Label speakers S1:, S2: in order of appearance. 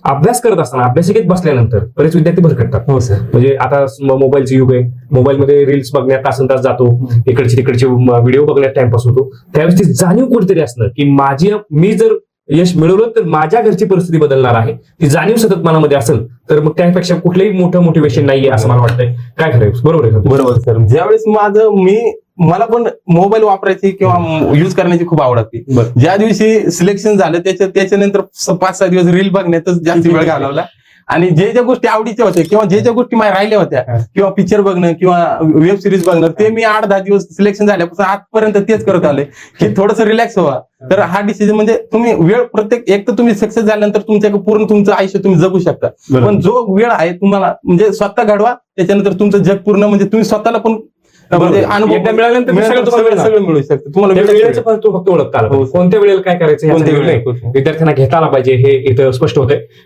S1: अभ्यास करत असताना अभ्यासिकेत बसल्यानंतर बरेच विद्यार्थी भरकटतात.
S2: हो सर.
S1: म्हणजे आता मोबाईलचं युग आहे, मोबाईलमध्ये रील्स बघण्यात तासन तास जातो, इकडचे तिकडचे व्हिडिओ बघण्यात टाइमपास होतो. त्यावेळेस ती जाणीव कुठेतरी असणं की मी जर यश मिळवलं तर माझ्या घरची परिस्थिती बदलणार आहे, ती जाणीव सतत मनामध्ये असेल तर मग त्यापेक्षा कुठलंही मोठं मोटिवेशन नाहीये असं मला वाटतंय. काय खरंय? बरोबर आहे का?
S2: बरोबर सर. ज्यावेळेस मला पण मोबाईल वापरायची किंवा युज करण्याची खूप आवड होती. ज्या दिवशी सिलेक्शन झालं त्याच्यानंतर 5-6 दिवस रील बघण्यातच जास्त वेळ घालवला. आणि ज्या गोष्टी आवडीच्या होत्या किंवा ज्या गोष्टी माझ्या राहिल्या होत्या किंवा पिक्चर बघणं किंवा वेब सिरीज बघणं, ते मी 8-10 दिवस सिलेक्शन झाल्यापासून आजपर्यंत तेच करत आलोय की थोडंसं रिलॅक्स व्हा. तर हा डिसिजन म्हणजे तुम्ही वेळ एक तर तुम्ही सक्सेस झाल्यानंतर तुमच्याकडे पूर्ण तुमचं आयुष्य तुम्ही जगू शकता. पण जो वेळ आहे तुम्हाला म्हणजे स्वतः घडवा, त्याच्यानंतर तुमचं जग पूर्ण म्हणजे तुम्ही स्वतःला पण म्हणजे अनुभव
S1: मिळाल्यानंतर
S2: सगळं मिळू शकतं तुम्हाला.
S1: वेळेचं पण तो फक्त ओळखता आला पाहिजे. कोणत्या वेळेला काय करायचं
S2: कोणत्या वेळेला
S1: विद्यार्थ्यांना घेता आला पाहिजे, हे इथं स्पष्ट होतंय.